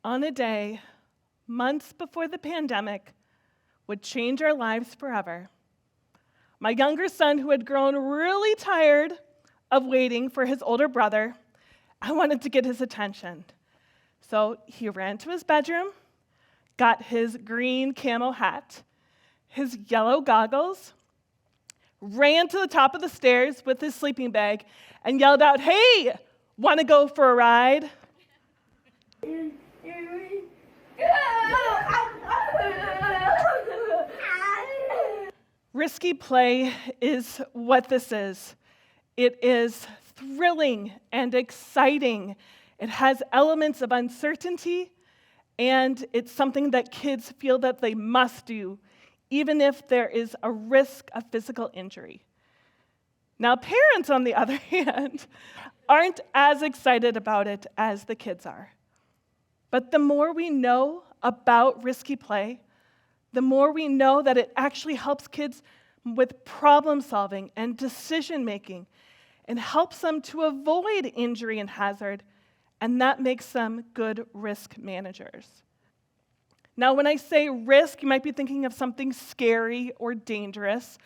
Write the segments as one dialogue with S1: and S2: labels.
S1: on a day, months before the pandemic, would change our lives forever. My younger son, who had grown really tired of waiting for his older brother, I wanted to get his attention. So he ran to his bedroom, got his green camo hat, his yellow goggles, ran to the top of the stairs with his sleeping bag, and yelled out, "Hey, want to go for a ride?" Risky play is what this is. It is thrilling and exciting. It has elements of uncertainty, and it's something that kids feel that they must do, even if there is a risk of physical injury. Now, parents, on the other hand, aren't as excited about it as the kids are. But the more we know about risky play, the more we know that it actually helps kids with problem solving and decision making and helps them to avoid injury and hazard, and that makes them good risk managers. Now, when I say risk, you might be thinking of something scary or dangerous,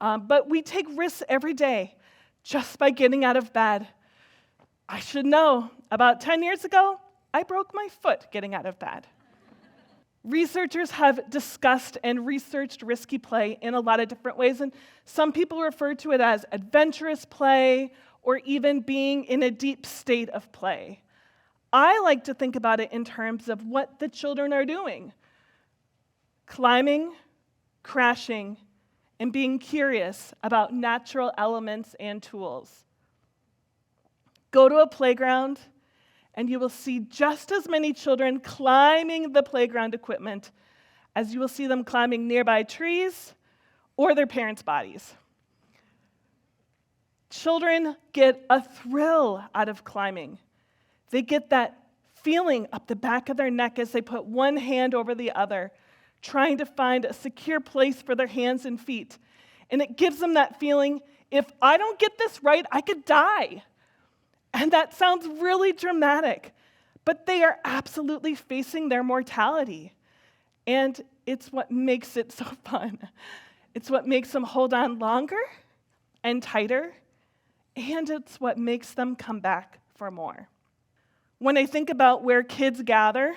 S1: but we take risks every day just by getting out of bed. I should know, about 10 years ago, I broke my foot getting out of bed. Researchers have discussed and researched risky play in a lot of different ways, and some people refer to it as adventurous play or even being in a deep state of play. I like to think about it in terms of what the children are doing: climbing, crashing, and being curious about natural elements and tools. Go to a playground, and you will see just as many children climbing the playground equipment as you will see them climbing nearby trees or their parents' bodies. Children get a thrill out of climbing. They get that feeling up the back of their neck as they put one hand over the other, trying to find a secure place for their hands and feet. And it gives them that feeling, if I don't get this right, I could die. And that sounds really dramatic, but they are absolutely facing their mortality. And it's what makes it so fun. It's what makes them hold on longer and tighter, and it's what makes them come back for more. When I think about where kids gather,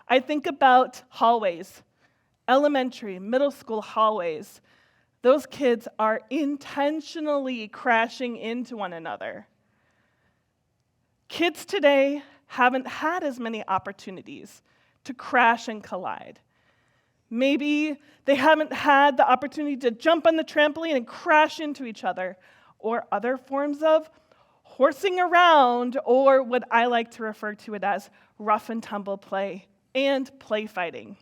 S1: I think about hallways, elementary, middle school hallways. Those kids are intentionally crashing into one another. Kids today haven't had as many opportunities to crash and collide. Maybe they haven't had the opportunity to jump on the trampoline and crash into each other, or other forms of horsing around, or what I like to refer to it as rough and tumble play and play fighting.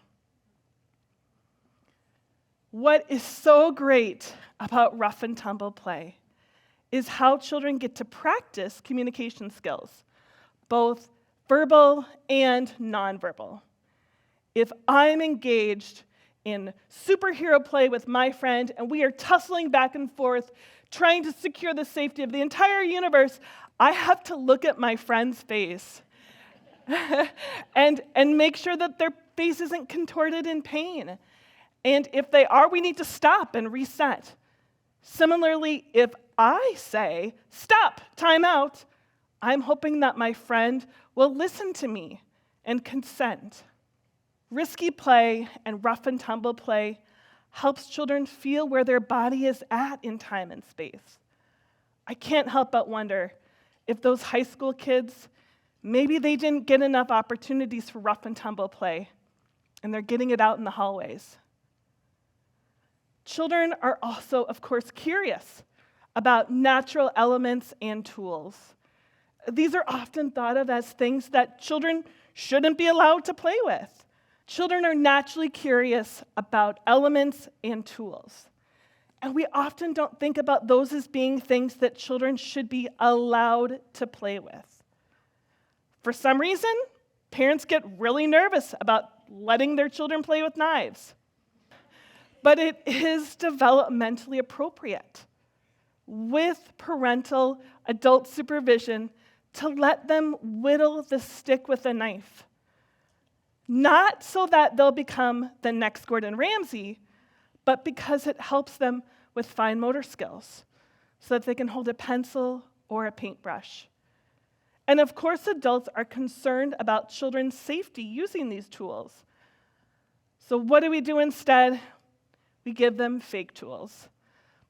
S1: What is so great about rough and tumble play is how children get to practice communication skills, both verbal and nonverbal. If I'm engaged in superhero play with my friend and we are tussling back and forth, trying to secure the safety of the entire universe, I have to look at my friend's face and make sure that their face isn't contorted in pain. And if they are, we need to stop and reset. Similarly, if I say, "Stop, time out," I'm hoping that my friend will listen to me and consent. Risky play and rough and tumble play helps children feel where their body is at in time and space. I can't help but wonder if those high school kids, maybe they didn't get enough opportunities for rough and tumble play, and they're getting it out in the hallways. Children are also, of course, curious about natural elements and tools. These are often thought of as things that children shouldn't be allowed to play with. Children are naturally curious about elements and tools. And we often don't think about those as being things that children should be allowed to play with. For some reason, parents get really nervous about letting their children play with knives. But it is developmentally appropriate, with parental adult supervision, to let them whittle the stick with a knife. not so that they'll become the next Gordon Ramsay, but because it helps them with fine motor skills, so that they can hold a pencil or a paintbrush. And of course, adults are concerned about children's safety using these tools. So what do we do instead? We give them fake tools.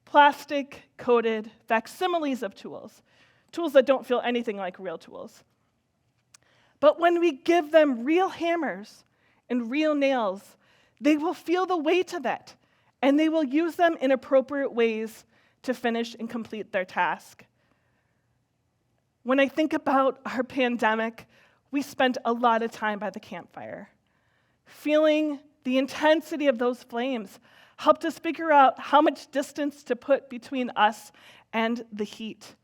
S1: Plastic-coated facsimiles of tools. Tools that don't feel anything like real tools. But when we give them real hammers and real nails, they will feel the weight of it, and they will use them in appropriate ways to finish and complete their task. When I think about our pandemic, we spent a lot of time by the campfire. Feeling the intensity of those flames helped us figure out how much distance to put between us and the heat.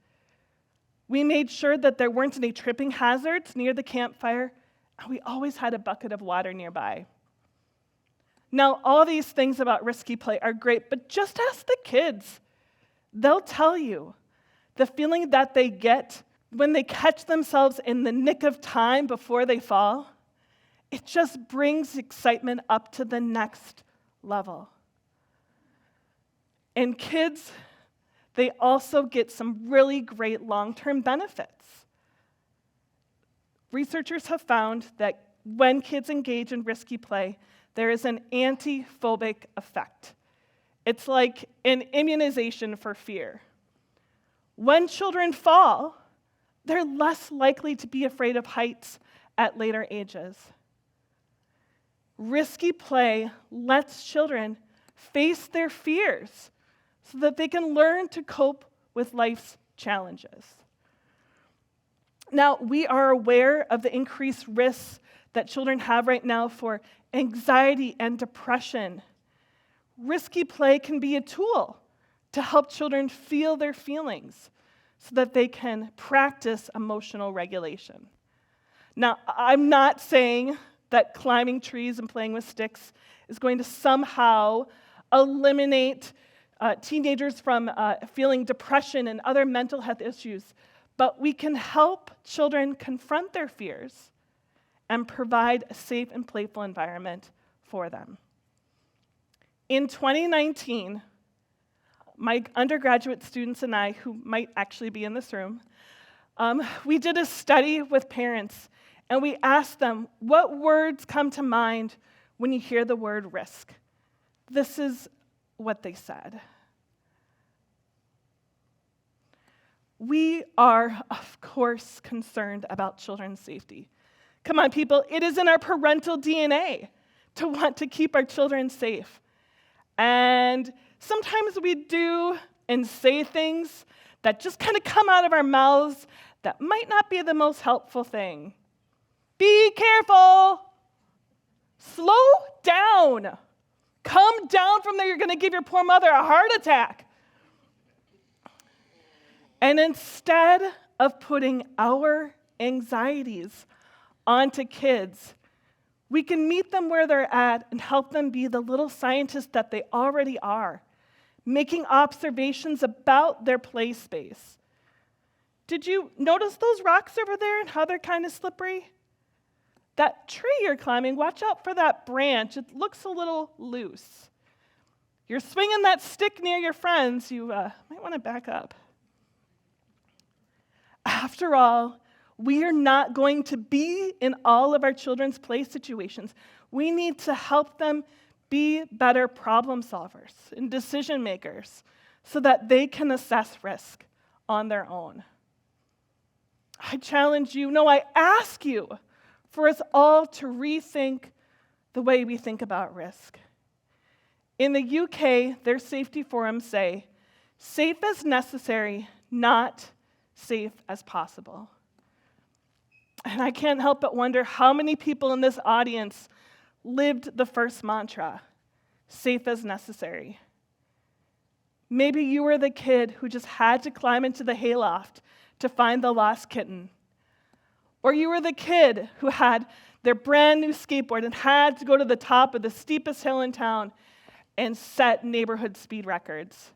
S1: We made sure that there weren't any tripping hazards near the campfire, and we always had a bucket of water nearby. Now, all these things about risky play are great, but just ask the kids. They'll tell you the feeling that they get when they catch themselves in the nick of time before they fall. It just brings excitement up to the next level. And kids, they also get some really great long-term benefits. Researchers have found that when kids engage in risky play, there is an anti-phobic effect. It's like an immunization for fear. When children fall, they're less likely to be afraid of heights at later ages. Risky play lets children face their fears so that they can learn to cope with life's challenges. Now, we are aware of the increased risks that children have right now for anxiety and depression. Risky play can be a tool to help children feel their feelings so that they can practice emotional regulation. Now, I'm not saying that climbing trees and playing with sticks is going to somehow eliminate teenagers from feeling depression and other mental health issues, but we can help children confront their fears and provide a safe and playful environment for them. In 2019, my undergraduate students and I, who might actually be in this room, we did a study with parents, and we asked them, what words come to mind when you hear the word risk? This is what they said. We are, of course, concerned about children's safety. Come on, people, it is in our parental DNA to want to keep our children safe. And sometimes we do and say things that just kind of come out of our mouths that might not be the most helpful thing. Be careful. Slow down. Come down from there. You're going to give your poor mother a heart attack. And instead of putting our anxieties onto kids, we can meet them where they're at and help them be the little scientists that they already are, making observations about their play space. Did you notice those rocks over there and how they're kind of slippery? That tree you're climbing, watch out for that branch. It looks a little loose. You're swinging that stick near your friends, you might want to back up. After all, we are not going to be in all of our children's play situations. We need to help them be better problem solvers and decision makers so that they can assess risk on their own. I challenge you, no, I ask you for us all to rethink the way we think about risk. In the UK, their safety forums say, safe as necessary, not safe as possible. And I can't help but wonder how many people in this audience lived the first mantra, safe as necessary. Maybe you were the kid who just had to climb into the hayloft to find the lost kitten. Or you were the kid who had their brand new skateboard and had to go to the top of the steepest hill in town and set neighborhood speed records.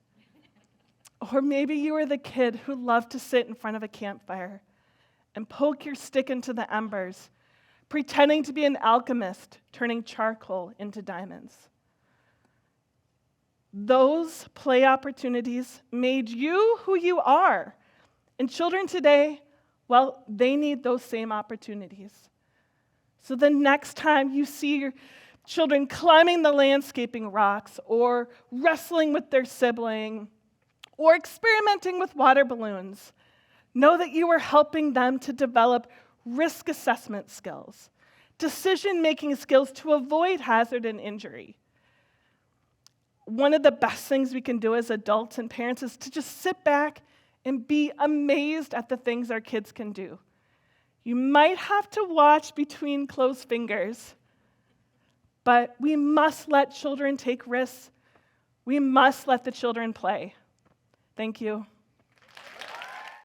S1: Or maybe you were the kid who loved to sit in front of a campfire and poke your stick into the embers, pretending to be an alchemist, turning charcoal into diamonds. Those play opportunities made you who you are. And children today, well, they need those same opportunities. So the next time you see your children climbing the landscaping rocks, or wrestling with their sibling, or experimenting with water balloons, know that you are helping them to develop risk assessment skills, decision-making skills to avoid hazard and injury. One of the best things we can do as adults and parents is to just sit back and be amazed at the things our kids can do. You might have to watch between closed fingers, but we must let children take risks. We must let the children play. Thank you.